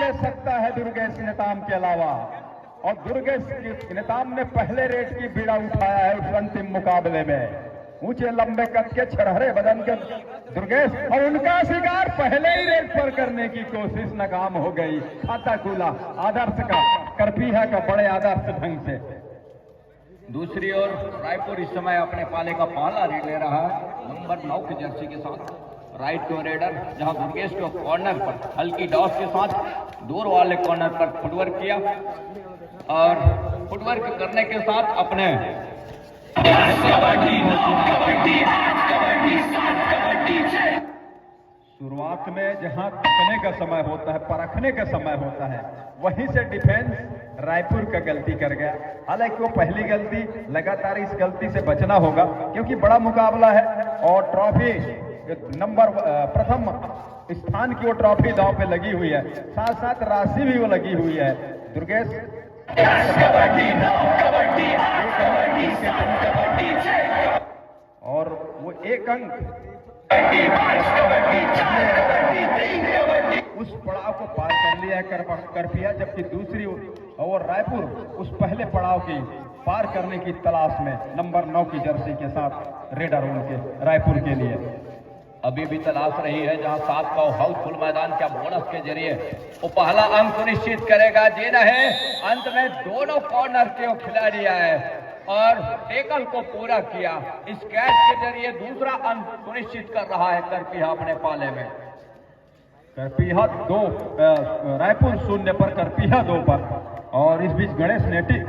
दे सकता है दुर्गेश नेताम के अलावा। और दुर्गेश नेताम ने पहले रेट की बीड़ा उठाया है उस अंतिम मुकाबले में। ऊंचे लंबे कद के छरहरे बदन के दुर्गेश, और उनका शिकार पहले ही रेट पर करने की कोशिश नाकाम हो गई। खाता खुला आदर्श का, करपीहा का बड़े आदर्श ढंग से। दूसरी ओर रायपुर इस समय अपने पाले का पहला रेड ले रहा है नंबर 9 की जर्सी के साथ। राइट को रेडर, जहां दुर्गेश को कॉर्नर पर हल्की डॉस के साथ दूर वाले कॉर्नर पर फुटवर्क किया और फुटवर्क करने के साथ अपने शुरुआत में जहां तकने का समय होता है, परखने का समय होता है, वहीं से डिफेंस रायपुर का गलती कर गया। हालांकि वो पहली गलती, लगातार इस गलती से बचना होगा क्योंकि बड़ा मुकाबला है और ट्रॉफी नंबर प्रथम स्थान की वो ट्रॉफी दांव पे लगी हुई है, साथ साथ राशि भी वो लगी हुई है। दुर्गेश और वो एक अंक उस पड़ाव को पार कर लिया करपिया, जबकि दूसरी ओर रायपुर उस पहले पड़ाव की पार करने की तलाश में नंबर 9 की जर्सी के साथ रेडर उनके रायपुर के लिए अभी भी तलाश रही है, जहां 7 का हाउसफुल मैदान क्या बोनस के जरिए वो पहला अंक सुनिश्चित करेगा। जी रहे अंत में दोनों कॉर्नर के खिलाड़ी आए और टेकल को पूरा किया। इस कैच के जरिए दूसरा अंक सुनिश्चित कर रहा है करपीहा अपने पाले में। करपीहा 2 रायपुर 0 पर, करपीहा 2 पर। और इस बीच गणेश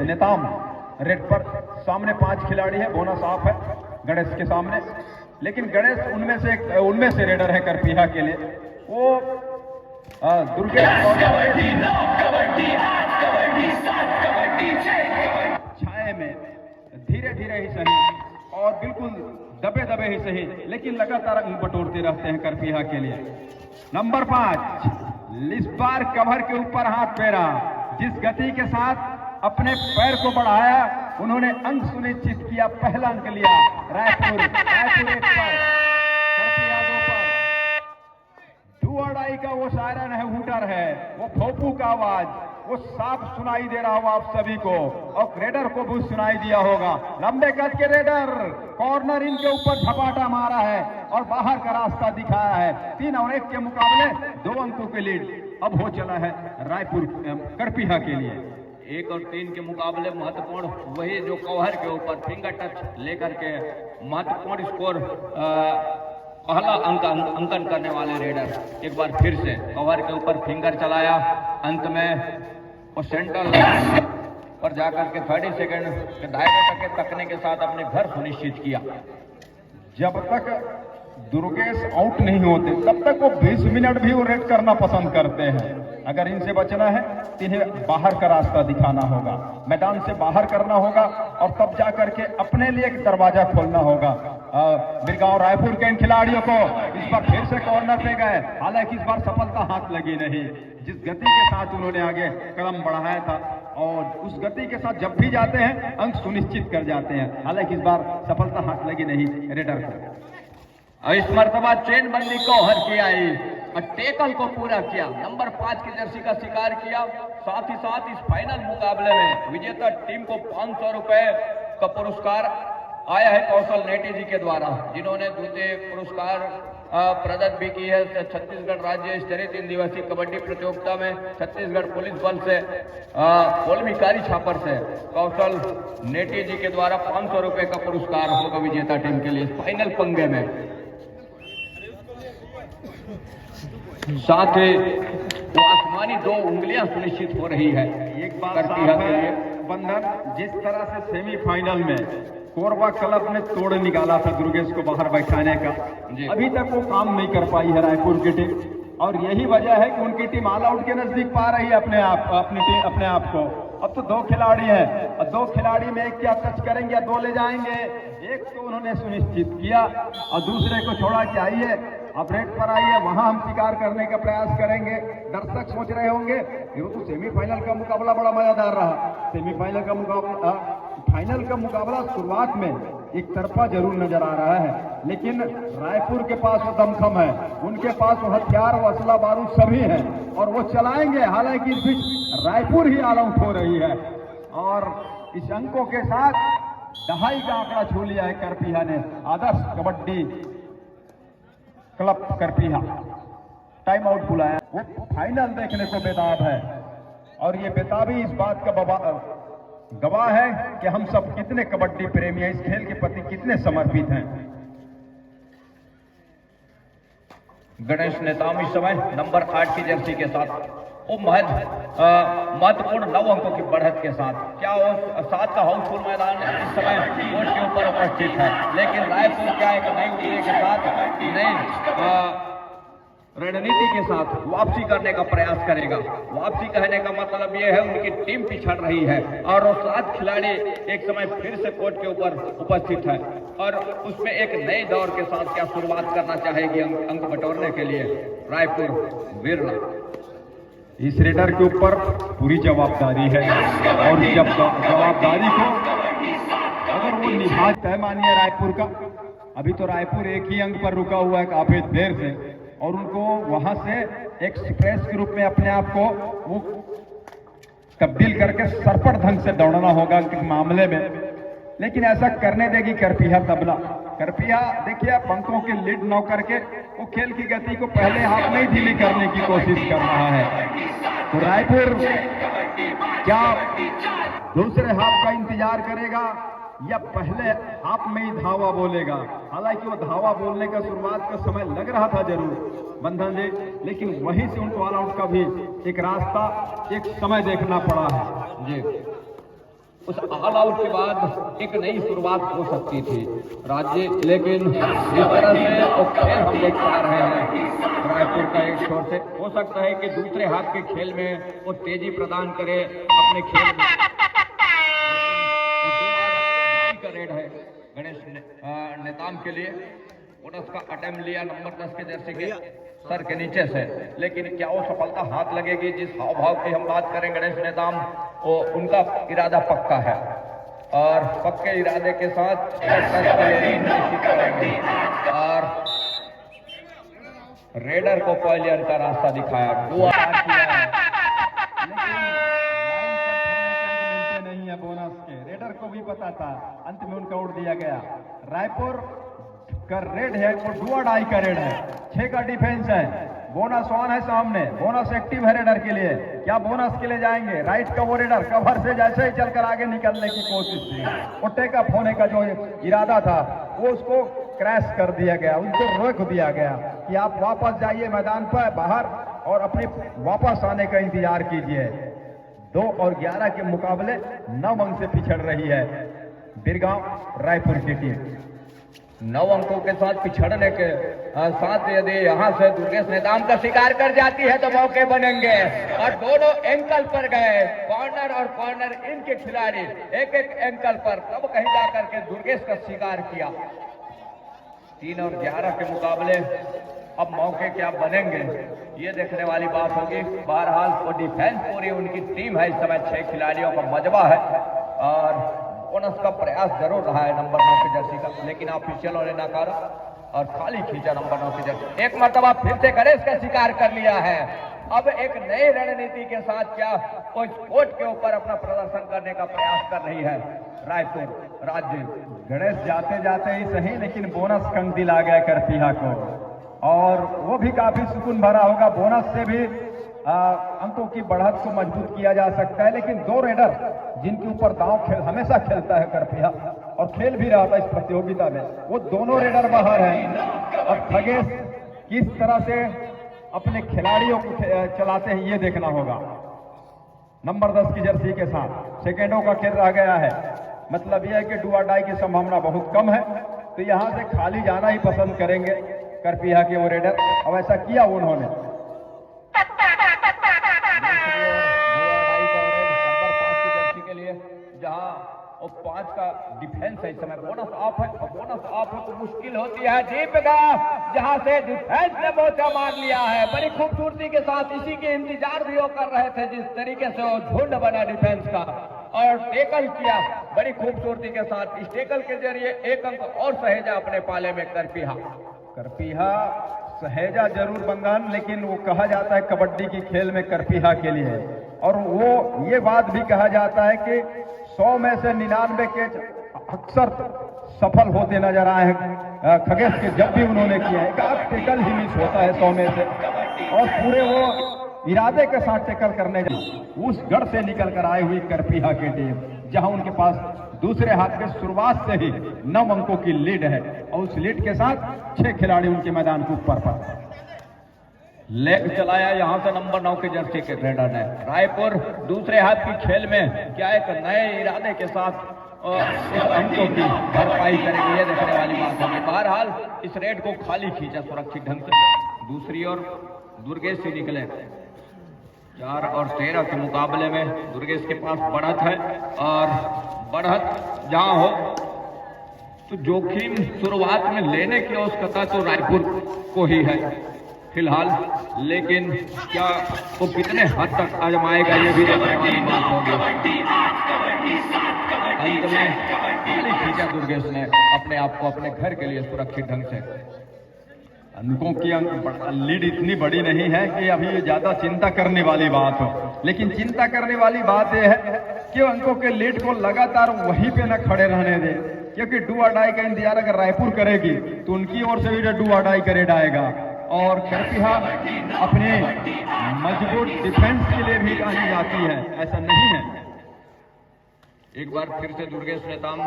नेताम रेड पर। सामने 5 खिलाड़ी है, बोनस ऑफ है गणेश के सामने, लेकिन गणेश उनमें से रेडर है करपीहा के लिए। वो दुर्गेश छाए में धीरे धीरे ही सही और बिल्कुल दबे दबे ही सही, लेकिन लगातार अंक बटोरते रहते हैं करपीहा के लिए। नंबर 5 इस बार कवर के ऊपर हाथ फेरा। जिस गति के साथ अपने पैर को बढ़ाया, उन्होंने अंक सुनिश्चित किया, पहला अंक लिया। रायपुर 1 पर, करपीहा 2 पर। डू और डाई का वो सायरन है, हूटर है, वो भोपू का आवाज वो साफ सुनाई दे रहा होगा आप सभी को, और रेडर को भी सुनाई दिया होगा। लंबे कद के रेडर कॉर्नर इनके ऊपर झपाटा मारा है और बाहर का रास्ता दिखाया है। 3 और 1 के मुकाबले 2 अंकों के लीड अब हो चला है रायपुर करपीहा के लिए। 1 और 3 के मुकाबले महत्वपूर्ण वही जो कवर के ऊपर फिंगर टच लेकर के महत्वपूर्ण स्कोर पहला अंकन करने वाले रेडर एक बार फिर से कवर के ऊपर फिंगर चलाया। अंत में वो सेंट्रल पर जाकर के 30 सेकंड के दायरे तक तकने के साथ अपने घर सुनिश्चित किया। जब तक दुर्गेश आउट नहीं होते तब तक वो 20 मिनट भी वो रेड करना पसंद करते हैं। अगर इनसे बचना है तो इन्हें बाहर का रास्ता दिखाना होगा, मैदान से बाहर करना होगा और तब जाकर के अपने लिए एक दरवाजा खोलना होगा। बिरगांव रायपुर के इन खिलाड़ियों को इस बार फिर से कॉर्नर पे गए, हालांकि इस बार सफलता हाथ लगी नहीं। जिस गति के साथ उन्होंने आगे कदम बढ़ाया था और उस गति के साथ जब भी जाते हैं अंक सुनिश्चित कर जाते हैं, हालांकि इस बार सफलता हाथ लगी नहीं रेडर को। इस मर्तबा चेन बंदी को हर किया और टेकल को पूरा किया। नंबर 5 की जर्सी का शिकार किया। साथ ही साथ इस फाइनल मुकाबले में विजेता टीम को 500 रुपए का पुरस्कार आया है कौशल नेटी जी के द्वारा, जिन्होंने द्वितीय पुरस्कार प्रदत्त भी की है। छत्तीसगढ़ राज्य स्तरीय 3 दिवसीय कबड्डी प्रतियोगिता में छत्तीसगढ़ पुलिस बल से कोलमिकारी छापर से कौशल नेटी जी के द्वारा 500 रुपए का पुरस्कार होगा विजेता टीम के लिए फाइनल पंगे में। साथ ही वो आसमानी 2 उंगलियां सुनिश्चित हो रही है। एक बात साफ है बंधन, जिस तरह से सेमीफाइनल में कोरबा क्लब ने तोड़ निकाला था दुर्गेश को बाहर बैठाने का, अभी तक वो काम नहीं कर पाई है रायपुर की टीम, और यही वजह है कि उनकी टीम ऑल आउट के नजदीक पा रही है अपने आप को। अब तो 2 खिलाड़ी हैं और 2 खिलाड़ी में एक क्या टच करेंगे या 2 ले जाएंगे। एक तो उन्होंने सुनिश्चित किया और दूसरे को छोड़ा कि आइए अब रेड पर आइए, वहां हम शिकार करने का प्रयास करेंगे। दर्शक सोच रहे होंगे ये तो सेमीफाइनल का मुकाबला बड़ा मजेदार रहा। सेमीफाइनल का मुकाबला, फाइनल का मुकाबला शुरुआत में एक तरफा जरूर नजर आ रहा है, लेकिन रायपुर के पास वो दमखम है, उनके पास वो हथियार व असला बारूद सभी है और वो चलाएंगे। हालांकि इस बीच रायपुर ही ऑल आउट हो रही है और इस अंकों के साथ दहाई का आंकड़ा छू लिया है करपीहा ने। आदर्श कबड्डी क्लब करपीहा टाइम आउट बुलाया। वो फाइनल देखने को बेताब है और ये बेताबी इस बात का गवाह है कि हम सब कितने कबड्डी प्रेमी हैं, इस खेल के प्रति कितने समर्पित हैं। गणेश नेताम इस समय नंबर 8 की जर्सी के साथ वो महत्वपूर्ण 9 अंकों की बढ़त के साथ क्या वो 7 का हाउसफुल मैदान इस समय कोर्ट के ऊपर उपस्थित है, लेकिन रायपुर क्या एक नई उम्मीद के साथ नई रणनीति के साथ वापसी करने का प्रयास करेगा। वापसी कहने का मतलब यह है उनकी टीम पिछड़ रही है और वो 7 खिलाड़ी एक समय फिर से कोर्ट के ऊपर उपस्थित है और उसमें एक नए दौर के साथ क्या शुरुआत करना चाहेगी अंक बटोरने के लिए रायपुर बिरला। इस रेडर के ऊपर पूरी जवाबदारी है और जब जवाबदारी को अगर वो निभा तय मानिए रायपुर का, अभी तो रायपुर एक ही अंक पर रुका हुआ है काफी देर से और उनको वहां से एक एक्सप्रेस के रूप में अपने आप को वो तब्दील करके सरपट ढंग से दौड़ना होगा अंक के मामले में, लेकिन ऐसा करने देगी करपीहा तबला। करपीहा देखिए अंकों के लीड न करके वो खेल की गति को पहले हाफ में ही ढीली करने की कोशिश कर रहा है। तो रायपुर क्या दूसरे हाफ का इंतजार करेगा या पहले हाफ में ही धावा बोलेगा? हालांकि वो धावा बोलने का शुरुआत का समय लग रहा था जरूर बंधन जी, लेकिन वहीं से उनको ऑल आउट का भी एक रास्ता एक समय देखना पड़ा है जी। उस ऑल आउट के बाद एक नई शुरुआत हो सकती थी राज्य, लेकिन जिस तरह से वो खेल हम देख पा रहे हैं रायपुर का एक छोर से हो सकता है कि दूसरे हाथ के खेल में वो तेजी प्रदान करे अपने खेल में। रेड है गणेश नेताम के लिए, बोनस का अटेम्प्ट लिया नंबर 10 के जर्सी के सर के नीचे से, लेकिन क्या वो सफलता हाथ लगेगी? जिस हाव भाव की हम बात करें गणेश नेताम, वो उनका इरादा पक्का है और पक्के इरादे के साथ और रेडर को पॉइलियर का रास्ता दिखाया। नहीं है बोनस के, रेडर को भी पता था, अंत में उनका उड़ दिया गया। रायपुर का रेड है वो डुआ डाई का रेड है, 6 का डिफेंस है, बोनस ऑन है सामने, बोनस एक्टिव है रेडर के लिए। क्या बोनस के लिए जाएंगे? राइट का वो रेडर कवर से जैसे ही चलकर आगे निकलने की कोशिश की, वो टेक अप होने का जो इरादा था वो उसको क्रैश कर दिया गया, उनको रोक दिया गया कि आप वापस जाइए मैदान पर बाहर और अपने वापस आने का इंतजार कीजिए। 2 और 11 के मुकाबले 9 अंक से पिछड़ रही है बिरगांव रायपुर की टीम। 9 अंकों के साथ पिछड़ने के साथ यदि यहाँ से दुर्गेश नेताम का शिकार कर जाती है तो मौके बनेंगे और दोनों एंकल पर गए, कॉर्नर और कॉर्नर इनके खिलाड़ी एक एक एंकल पर, तब कहीं जाकर के दुर्गेश का शिकार किया। 3 और 11 के मुकाबले अब मौके क्या बनेंगे ये देखने वाली बात होगी। बहरहाल वो डिफेंस पूरी उनकी टीम है, इस समय 6 खिलाड़ियों का मजबा है और बोनस का प्रयास जरूर रहा है नंबर 9 की जर्सी का, लेकिन ऑफिशियलों ने नकारा और खाली खींचा नंबर 9 की जर्सी। एक मर्तबा फिर से गणेश का शिकार कर लिया है। अब एक नई रणनीति के साथ क्या कोई कोर्ट के ऊपर अपना प्रदर्शन करने का प्रयास कर रही है रायपुर राज्य। गणेश जाते जाते ही सही, लेकिन बोनस कंग दिला गया करपीहा को और वो भी काफी सुकून भरा होगा। बोनस से भी अंकों की बढ़त को मजबूत किया जा सकता है, लेकिन 2 रेडर जिनके ऊपर दांव हमेशा खेलता है करपीहा और खेल भी रहा था इस प्रतियोगिता में, वो दोनों रेडर बाहर हैं और खगेश किस तरह से अपने खिलाड़ियों को चलाते हैं ये देखना होगा। नंबर 10 की जर्सी के साथ सेकेंडों का खेल रह गया है, मतलब यह है कि डुआ डाई की संभावना बहुत कम है, तो यहां से खाली जाना ही पसंद करेंगे करपीहा के वो रेडर। अब ऐसा किया उन्होंने। नंबर 5 की जर्सी के लिए जहां और 5 का डिफेंस है, इस समय बोनस ऑफ है और बोनस ऑफ है तो मुश्किल होती है दीपिका, जहां से डिफेंस ने मोर्चा मार लिया है बड़ी खूबसूरती के साथ। इसी के इंतजार भी वो कर रहे थे जिस तरीके से वो झुंड बना डिफेंस का। और टेकल किया बड़ी खूबसूरती के साथ। इस टेकल के जरिए एक अंक और सहेजा अपने पाले में करपीहा। करपीहा सहेजा जरूर बंगान, लेकिन वो कहा जाता है कबड्डी की खेल में करपीहा के लिए, और वो ये बात भी कहा जाता है कि 100 में से 99 कैच अक्सर सफल होते नजर आए हैं खगेश के, जब भी उन्होंने किया है। एक टेकल ही मिस होता है 100 में से, और पूरे वो इरादे के साथ टेकल करने उस गढ़ से निकल कर आई हुई करपीहा की टीम, जहां उनके पास दूसरे हाथ के शुरुआत से ही 9 अंकों की लीड है, और उस लीड के साथ 6 खिलाड़ी उनके मैदान के ऊपर पर। लेग चलाया यहां से नंबर 9 के जर्सी के रेडर ने। रायपुर दूसरे हाथ की खेल में क्या एक नए इरादे के साथ इस अंकों की भरपाई करेगी, ये देखने वाली बात है। बहरहाल इस रेड को खाली खींचा सुरक्षित ढंग से। दूसरी ओर दुर्गेश से निकले। 4 और 13 के मुकाबले में दुर्गेश के पास बढ़त है, और बढ़त जहां हो तो जोखिम शुरुआत में लेने की आवश्यकता तो रायपुर को ही है फिलहाल, लेकिन क्या वो कितने हद तक आजमाएगा ये भी देखने वाली बात होगी। अंत में खाली खींचा दुर्गेश ने अपने आप को अपने घर के लिए सुरक्षित ढंग से। अंकों की लीड इतनी बड़ी नहीं है कि अभी ये ज्यादा चिंता करने वाली बात हो, लेकिन चिंता करने वाली बात यह है कि अंकों के लीड को लगातार वहीं पे न खड़े रहने दे, क्योंकि डू और डाई का इंतजार अगर रायपुर करेगी तो उनकी ओर से भी डू और डाई का रेड आएगा, और करपीहा अपने मजबूत डिफेंस के लिए भी कही जाती है, ऐसा नहीं है। एक बार फिर से दुर्गेश नेताम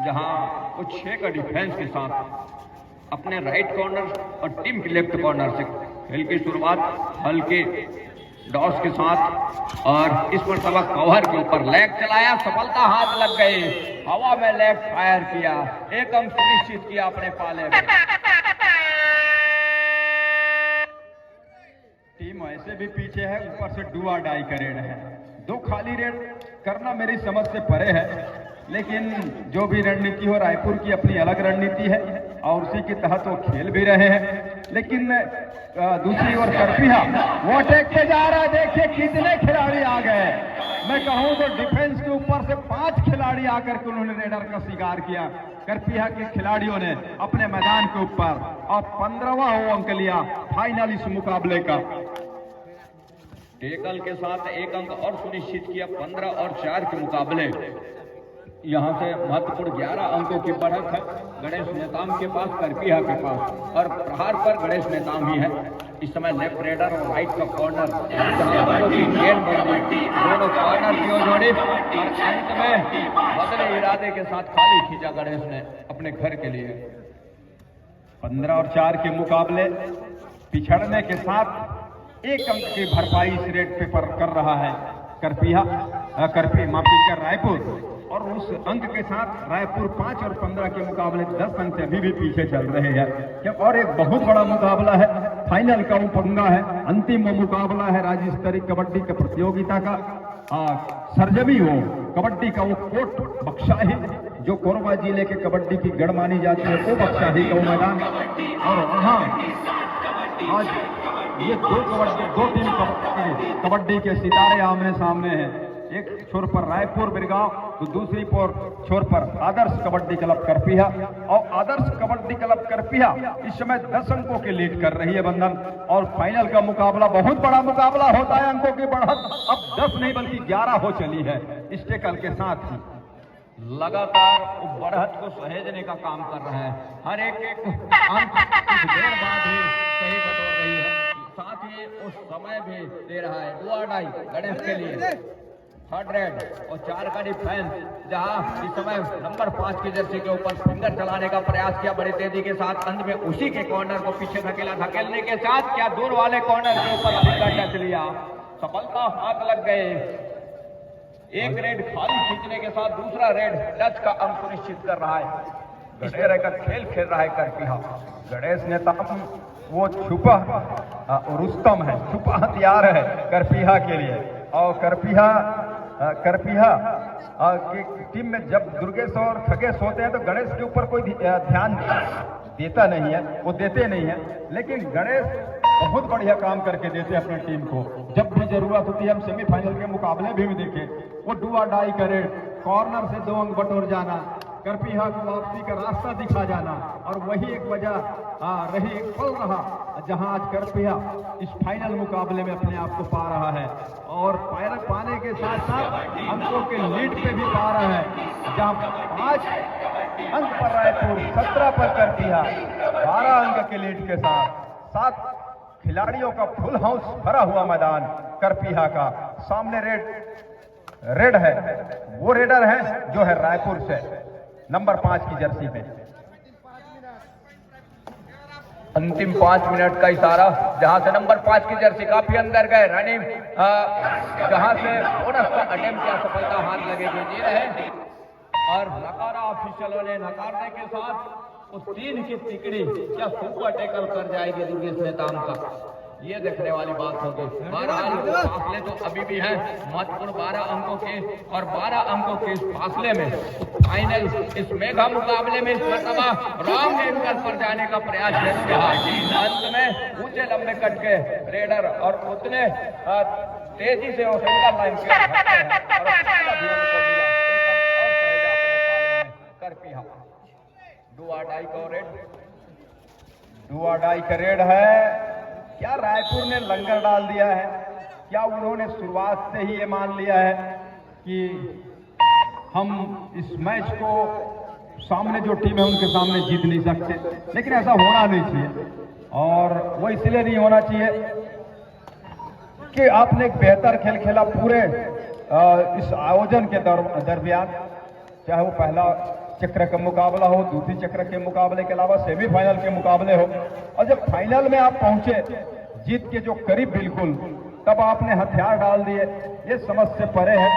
जहां वो 6 का डिफेंस के साथ अपने राइट कॉर्नर और टीम के लेफ्ट कॉर्नर से खेल की शुरुआत हल्के डॉस के साथ, और इस पर सबक कवर के ऊपर लेग चलाया, सफलता हाथ लग गई, हवा में लेग फायर किया, एक अंक सुनिश्चित किया अपने पाले में। टीम ऐसे भी पीछे है, ऊपर से डू और डाई का रेड है। 2 खाली रेड करना मेरी समझ से परे है, लेकिन जो भी रणनीति हो, रायपुर की अपनी अलग रणनीति है और उसी के तहत वो खेल भी रहे हैं। लेकिन दूसरी ओर करपीहा वो अटैक पे जा रहा है, देखिए कितने खिलाड़ी आ गए। मैं कहूं तो डिफेंस के ऊपर से 5 खिलाड़ी आकर के उन्होंने रेडर का शिकार किया करपीहा के खिलाड़ियों ने अपने मैदान के ऊपर, और 15वां अंक लिया फाइनल इस मुकाबले का। टेकल के साथ एक अंक और सुनिश्चित किया। 15 और 4 के मुकाबले यहां से महत्वपूर्ण 11 अंकों की बढ़त है गणेश नेताम के पास, करपीहा के पास, और प्रहार पर गणेश नेताम ही है इस समय। लेफ्ट रेडर और राइट का कॉर्नर दोनों कॉर्नर की ओर जोड़ी, और अंत में बदले इरादे के साथ खाली खींचा गणेश ने अपने घर के लिए। 15 और 4 के मुकाबले पिछड़ने के साथ 1 अंक की भरपाई इस रेड पे पर कर रहा है करपीहा, माफी कर रायपुर, और उस अंक के साथ रायपुर 5 और 15 के मुकाबले 10 अंक से अभी भी पीछे चल रहे हैं। और एक बहुत बड़ा मुकाबला है, फाइनल का वो पंगा है, अंतिम वो मुकाबला है राज्य स्तरीय कबड्डी के प्रतियोगिता का। सरजमी हो कबड्डी का वो कोट बख्शाही, जो कोरबा जिले के कबड्डी की गढ़ मानी जाती है, वो बख्शाही का वो मैदान, और वहाँ आज ये 2 टीम कबड्डी के सितारे आमने सामने हैं। एक छोर पर रायपुर बिरगांव, तो दूसरी छोर पर आदर्श कबड्डी क्लब करपीहा, और आदर्श कबड्डी क्लब करपीहा इस समय 10 अंकों की लीड कर रही है बंधन। और फाइनल का मुकाबला बहुत बड़ा मुकाबला होता है, अंकों की बढ़त अब 10 नहीं बल्कि 11 हो चली है इस टेकल के साथ ही। लगातार बढ़त को सहेजने का काम कर रहे हैं, हर एक अंक कुछ देर बाद ही सही बटोर रही है, साथ ही उस समय भी दे रहा है। डू और डाई गणेश के लिए 3rd रेड और 4 का डिफेंस, जहां इस समय नंबर 5 की जर्सी के ऊपर फिंगर चलाने का प्रयास किया बड़ी तेजी के साथ, अंत में उसी के कॉर्नर को पीछे धकेला, धकेलने के साथ क्या दूर वाले कॉर्नर के ऊपर फिंगर टच लिया, सफलता हाथ लग गए। एक रेड खाली खींचने के साथ दूसरा रेड टच का अंक सुनिश्चित कर रहा है। इस तरह का खेल खेल रहा है करपीहा। गणेश नेताम वो छुपा रुस्तम है, छुपा हथियार है करपीहा के लिए, और करपीहा की टीम में जब दुर्गेश और खगेश होते हैं तो गणेश के ऊपर कोई ध्यान देता नहीं है, वो देते नहीं है, लेकिन गणेश बहुत बढ़िया काम करके देते हैं अपनी टीम को। जब भी जरूरत होती है, हम सेमीफाइनल के मुकाबले भी देखे, वो डू और डाई करे, कॉर्नर से 2 अंक बटोर जाना, करपीहा को वापसी का रास्ता दिखा जाना, और वही एक वजह रही, एक पल रहा जहां आज करपीहा इस फाइनल मुकाबले में अपने आप को पा रहा है, और पैरक पाने के साथ साथ अंकों के लीड पे भी पा रहा है। जहां 5 अंक पर रायपुर, 17 पर करपीहा, 12 अंक के लीड के साथ 7 खिलाड़ियों का फुल हाउस भरा हुआ मैदान करपीहा का। सामने रेड है, वो रेडर है जो है रायपुर से, नंबर 5 की जर्सी में। अंतिम 5 मिनट का इशारा, जहां से नंबर 5 की जर्सी काफी अंदर गए, रनिंग जहां से बोनस का अटेम्प्ट किया, सफलता हाथ लगे जो जी रहे, और नकारा ऑफिशियलों ने। नकारने के साथ उस 3 की तिकड़ी क्या सुपर टैकल कर जाएगी दुर्गेश नेताम का, ये देखने वाली बात होगी। 12 फासले तो अभी भी हैं महत्वपूर्ण, 12 अंकों के, और 12 अंकों के इस फासले में फाइनल इस मेगा मुकाबले में इस मरतबा रॉन्ग एंगल पर जाने का प्रयास जरूर रहा। अंत में ऊंचे लंबे कट के रेडर और उतने तेजी से वो सेंटर लाइन करपीहा डू और डाई का रेड है। क्या रायपुर ने लंगर डाल दिया है? क्या उन्होंने शुरुआत से ही ये मान लिया है कि हम इस मैच को सामने जो टीम है उनके सामने जीत नहीं सकते? लेकिन ऐसा होना नहीं चाहिए, और वो इसलिए नहीं होना चाहिए कि आपने एक बेहतर खेल खेला पूरे इस आयोजन के दरमियान, चाहे वो पहला चक्र का मुकाबला हो, दूसरी चक्र के मुकाबले के अलावा सेमीफाइनल के मुकाबले हो, और जब फाइनल में आप पहुंचे जीत के जो करीब बिल्कुल, तब आपने हथियार डाल दिए। ये समझ से परे है,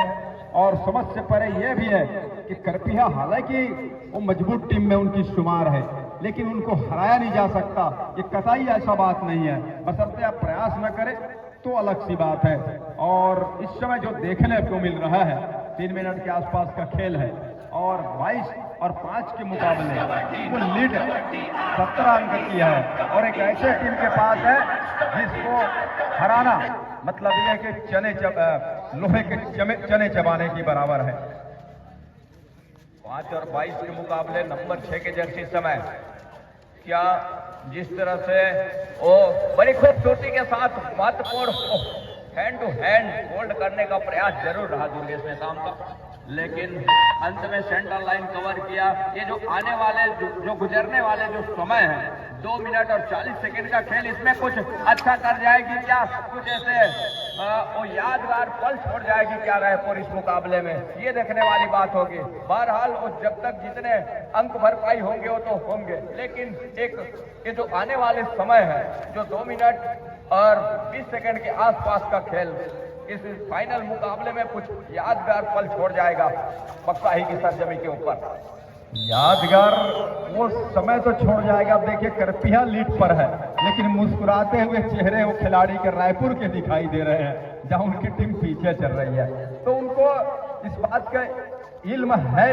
और समझ से परे यह भी है कि करपीहा हालांकि वो मजबूत टीम में उनकी शुमार है, लेकिन उनको हराया नहीं जा सकता, ये कतई ऐसा बात नहीं है। बशर्ते आप प्रयास न करें तो अलग सी बात है। और इस समय जो देखने को मिल रहा है, 3 मिनट के आसपास का खेल है, और 22 और 5 के मुकाबले वो लीड 17 अंक की है, और एक ऐसे टीम के पास है जिसको हराना मतलब यह कि लोहे के चने चबाने की बराबर है। 5 और 22 के मुकाबले नंबर 6 के जर्सी समय क्या जिस तरह से वो बड़ी खूबसूरती के साथ महत्वपूर्ण हैंड टू हैंड होल्ड करने का प्रयास जरूर रहा दुर्गेश नेताम का, लेकिन अंत में सेंटर लाइन कवर किया। ये जो आने वाले जो गुजरने वाले जो समय है, 2 मिनट और 40 सेकंड का खेल, इसमें कुछ अच्छा कर जाएगी क्या, कुछ ऐसे वो यादगार पल छोड़ जाएगी क्या रायपुर इस मुकाबले में, ये देखने वाली बात होगी। बहरहाल वो जब तक जितने अंक भरपाई होंगे वो तो होंगे, लेकिन एक ये जो आने वाले समय है, जो 2 मिनट और 20 सेकंड के आसपास का खेल, इस फाइनल मुकाबले में कुछ यादगार पल छोड़ जाएगा बक्साही की सरजमी के ऊपर। यादगार वो समय तो छोड़ जाएगा। अब देखिए करपीहा लीड पर है, लेकिन मुस्कुराते हुए चेहरे वो खिलाड़ी के रायपुर के दिखाई दे रहे हैं, जहां उनकी टीम पीछे चल रही है। तो उनको इस बात का इल्म है,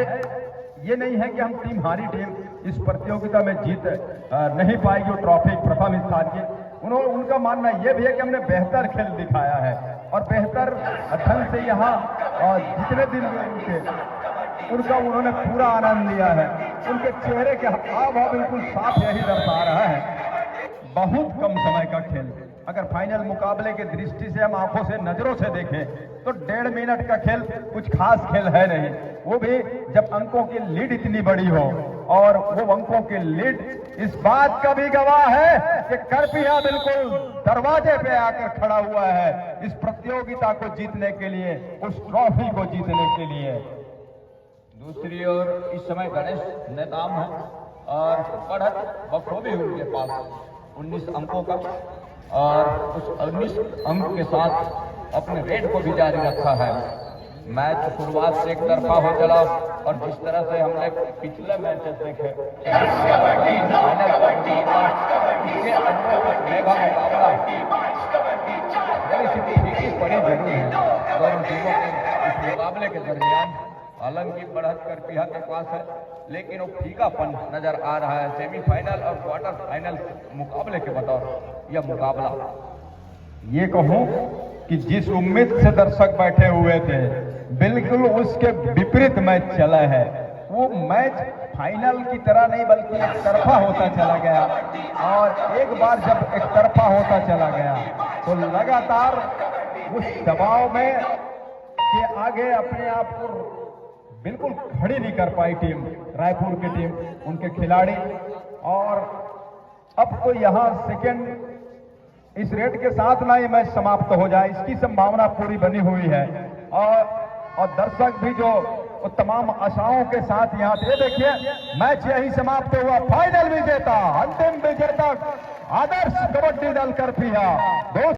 ये नहीं है कि हम टीम हारी टीम इस प्रतियोगिता में जीत नहीं पाएगी वो ट्रॉफी प्रथम स्थान की। उनका मानना यह भी है कि हमने बेहतर खेल दिखाया है, और बेहतर ढंग से यहाँ जितने दिन उनका उन्होंने पूरा आनंद लिया है। उनके चेहरे के हाव भाव बिल्कुल साफ यही दर्शा रहा है। बहुत कम समय का खेल, अगर फाइनल मुकाबले की दृष्टि से हम आंखों से नजरों से देखें तो 1.5 मिनट का खेल कुछ खास खेल है नहीं, वो भी जब अंकों की लीड इतनी बड़ी हो। और वो अंकों की लीड इस बात का भी गवाह है कि करपीहा बिल्कुल दरवाजे पे आकर खड़ा हुआ है इस प्रतियोगिता को जीतने के लिए, उस ट्रॉफी को जीतने के लिए। दूसरी ओर इस समय गणेश नेताम है, और बढ़त बखूबी उनके पास 19 अंकों का, और उस 19 अंक के साथ अपने रेड को भी जारी रखा है। मैच शुरुआत से एक तरफा हो चला, और जिस तरह से हमने पिछले मैचेस देखे मेगा मुकाबला बड़ी जरूरी है दोनों टीमों के इस मुकाबले के दरमियान। हालांकि बढ़त करपीहा के पास है, लेकिन वो फीकापन नजर आ रहा है सेमीफाइनल और क्वार्टर फाइनल मुकाबले के बतौर। यह मुकाबला। ये कहूं कि जिस उम्मीद से दर्शक बैठे हुए थे बिल्कुल उसके विपरीत मैच चला है। वो मैच फाइनल की तरह नहीं बल्कि एक तरफा होता चला गया, और एक बार जब एक तरफा होता चला गया तो लगातार उस दबाव में के आगे अपने आप को बिल्कुल खड़ी नहीं कर पाई टीम, रायपुर की टीम, उनके खिलाड़ी। और अब तो यहां सेकंड इस रेट के साथ ना ये मैच समाप्त हो जाए, इसकी संभावना पूरी बनी हुई है। और दर्शक भी जो तमाम आशाओं के साथ यहाँ थे। देखिए मैच यही समाप्त हुआ। फाइनल विजेता, अंतिम विजेता आदर्श कबड्डी दल करफिया।